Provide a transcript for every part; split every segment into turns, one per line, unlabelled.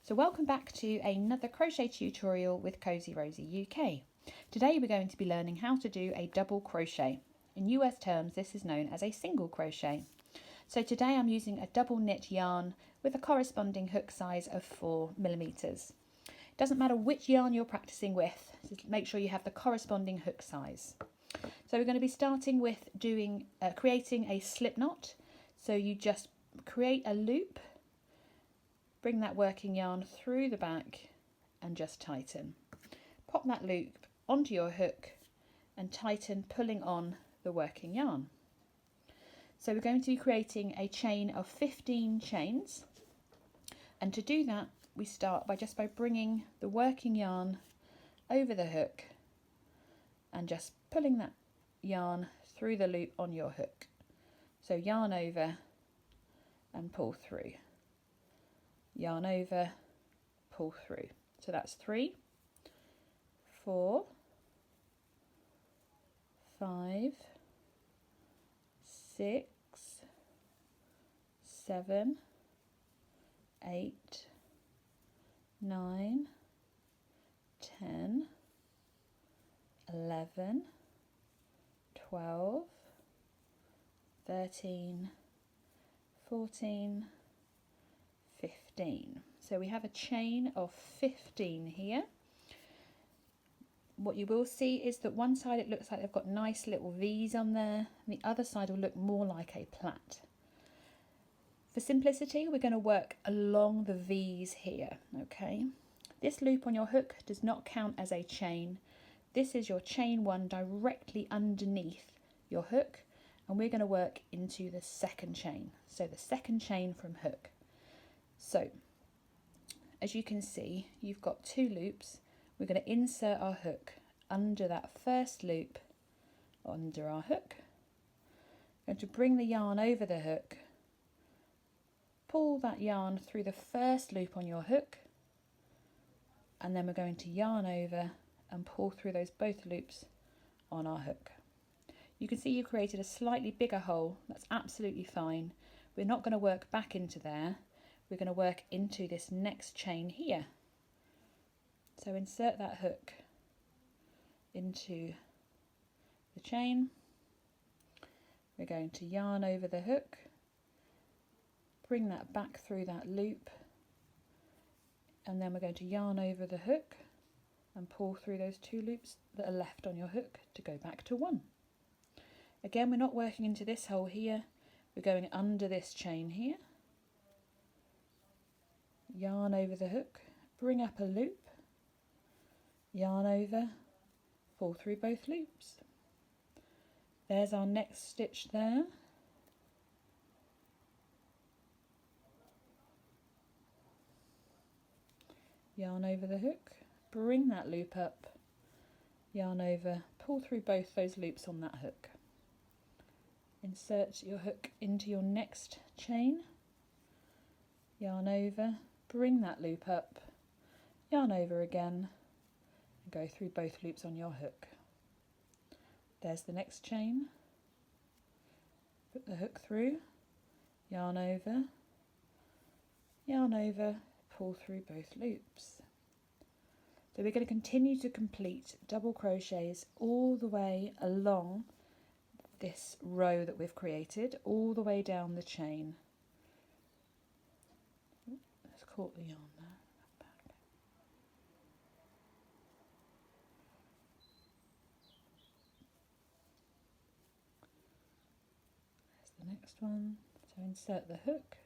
So welcome back to another crochet tutorial with Cosy Rosie UK. Today we're going to be learning how to do a double crochet. In US terms this is known as a single crochet. So today I'm using a double knit yarn with a corresponding hook size of 4mm. It doesn't matter which yarn you're practicing with, just make sure you have the corresponding hook size. So we're going to be starting with creating a slip knot. So you just create a loop, bring that working yarn through the back and just tighten. Pop that loop onto your hook and tighten, pulling on the working yarn. So we're going to be creating a chain of 15 chains, and to do that we start by bringing the working yarn over the hook and just pulling that yarn through the loop on your hook. So yarn over and pull through, yarn over, pull through. So that's 3, 4, 5, 6, 7, 8, 9, 10, 11, 12, 13, 14, 15. So we have a chain of 15 here. What you will see is that one side it looks like they've got nice little V's on there, and the other side will look more like a plait. For simplicity, we're going to work along the V's here, okay? This loop on your hook does not count as a chain. This is your chain 1 directly underneath your hook, and we're going to work into the second chain. So the second chain from hook. So as you can see, you've got 2 loops. We're going to insert our hook under that first loop under our hook. We're going to bring the yarn over the hook, pull that yarn through the first loop on your hook, and then we're going to yarn over and pull through those both loops on our hook. You can see you created a slightly bigger hole. That's absolutely fine. We're not going to work back into there. We're going to work into this next chain here. So insert that hook into the chain. We're going to yarn over the hook, bring that back through that loop, and then we're going to yarn over the hook and pull through those 2 loops that are left on your hook to go back to 1. Again, we're not working into this hole here, we're going under this chain here. Yarn over the hook, bring up a loop, yarn over, pull through both loops. There's our next stitch there. Yarn over the hook, bring that loop up, yarn over, pull through both those loops on that hook. Insert your hook into your next chain, yarn over, bring that loop up, yarn over again, and go through both loops on your hook. There's the next chain, put the hook through, yarn over, pull through both loops. So we're going to continue to complete double crochets all the way along this row that we've created, all the way down the chain. Let's caught the yarn there. Back. There's the next one. So insert the hook,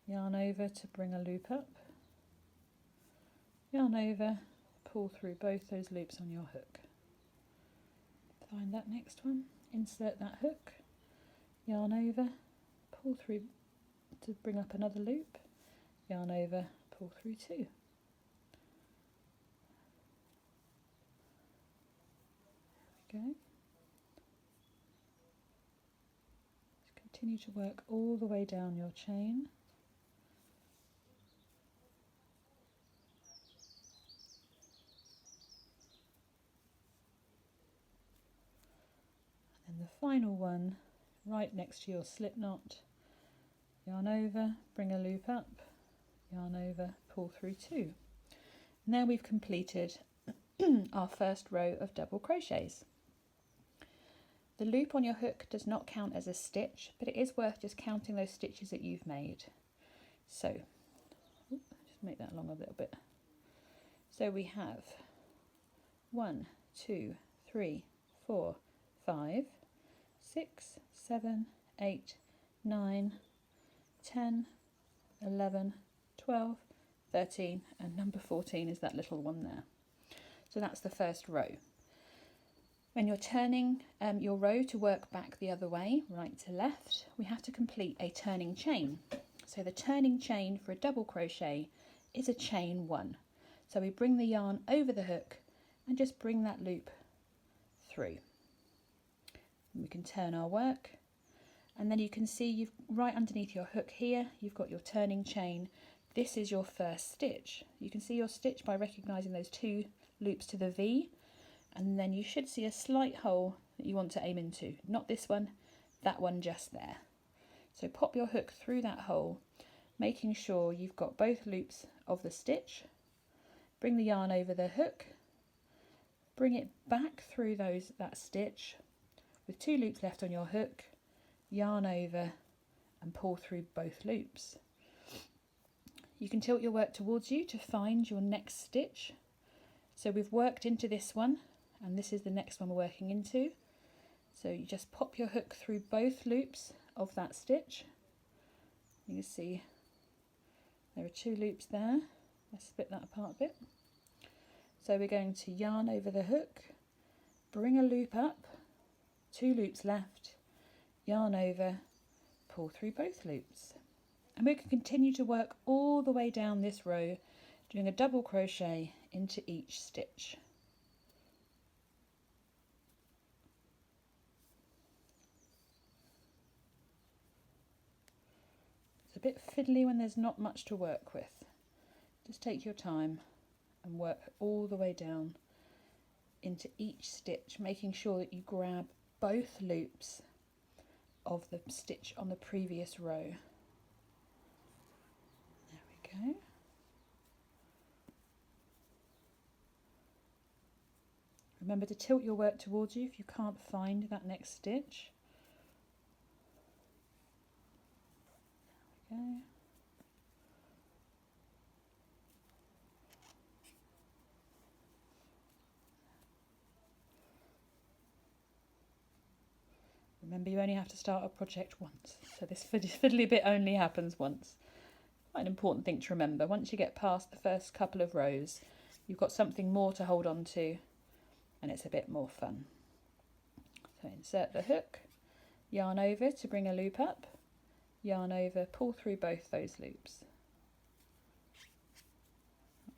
yarn over to bring a loop up, yarn over, pull through both those loops on your hook. Find that next one, insert that hook, yarn over, pull through to bring up another loop, yarn over, pull through 2. There we go. Just continue to work all the way down your chain. And the final one right next to your slip knot, yarn over, bring a loop up, yarn over, pull through 2. Now we've completed our first row of double crochets. The loop on your hook does not count as a stitch, but it is worth just counting those stitches that you've made. So, just make that along a little bit. So we have 1, 2, 3, 4, 5, 6, 7, 8, 9, 10, 11, 12, 13, and number 14 is that little one there. So that's the first row. When you're turning your row to work back the other way, right to left, we have to complete a turning chain. So the turning chain for a double crochet is a chain 1. So we bring the yarn over the hook and just bring that loop through. And we can turn our work, and then you can see you've right underneath your hook here, you've got your turning chain. This is your first stitch. You can see your stitch by recognizing those 2 loops to the V, and then you should see a slight hole that you want to aim into. Not this one, that one just there. So pop your hook through that hole, making sure you've got both loops of the stitch. Bring the yarn over the hook, bring it back through that stitch with 2 loops left on your hook, yarn over and pull through both loops. You can tilt your work towards you to find your next stitch. So we've worked into this one, and this is the next one we're working into. So you just pop your hook through both loops of that stitch. You can see there are 2 loops there. Let's split that apart a bit. So we're going to yarn over the hook, bring a loop up, 2 loops left, yarn over, pull through both loops. And we can continue to work all the way down this row, doing a double crochet into each stitch. It's a bit fiddly when there's not much to work with. Just take your time and work all the way down into each stitch, making sure that you grab both loops of the stitch on the previous row. There we go. Remember to tilt your work towards you if you can't find that next stitch. There we go. Remember, you only have to start a project once, so this fiddly bit only happens once. Quite an important thing to remember. Once you get past the first couple of rows, you've got something more to hold on to, and it's a bit more fun. So insert the hook, yarn over to bring a loop up, yarn over, pull through both those loops.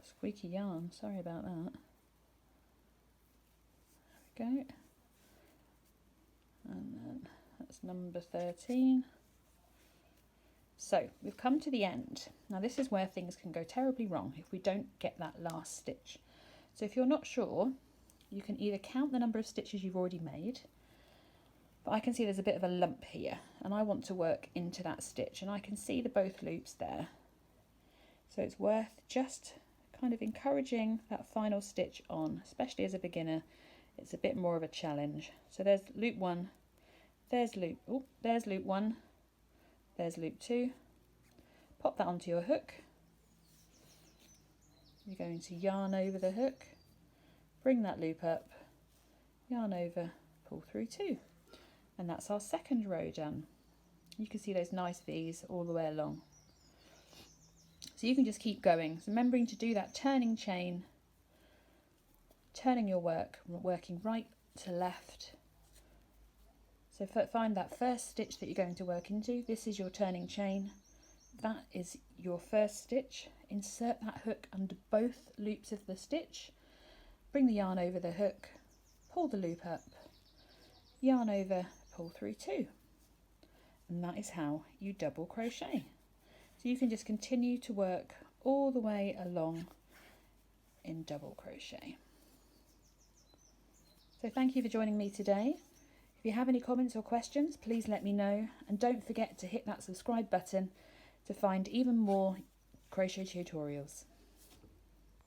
Squeaky yarn, sorry about that. There we go. And then that's number 13. So we've come to the end. Now this is where things can go terribly wrong if we don't get that last stitch. So if you're not sure, you can either count the number of stitches you've already made, but I can see there's a bit of a lump here and I want to work into that stitch, and I can see the both loops there. So it's worth just kind of encouraging that final stitch on, especially as a beginner. It's a bit more of a challenge. So there's loop 1, there's loop 1, there's loop 2. Pop that onto your hook. You're going to yarn over the hook, bring that loop up, yarn over, pull through 2. And that's our second row done. You can see those nice V's all the way along. So you can just keep going. So remembering to do that turning chain, turning your work, working right to left. So find that first stitch that you're going to work into. This is your turning chain. That is your first stitch. Insert that hook under both loops of the stitch. Bring the yarn over the hook, pull the loop up, yarn over, pull through 2. And that is how you double crochet. So you can just continue to work all the way along in double crochet. So thank you for joining me today. If you have any comments or questions, please let me know, and don't forget to hit that subscribe button to find even more crochet tutorials.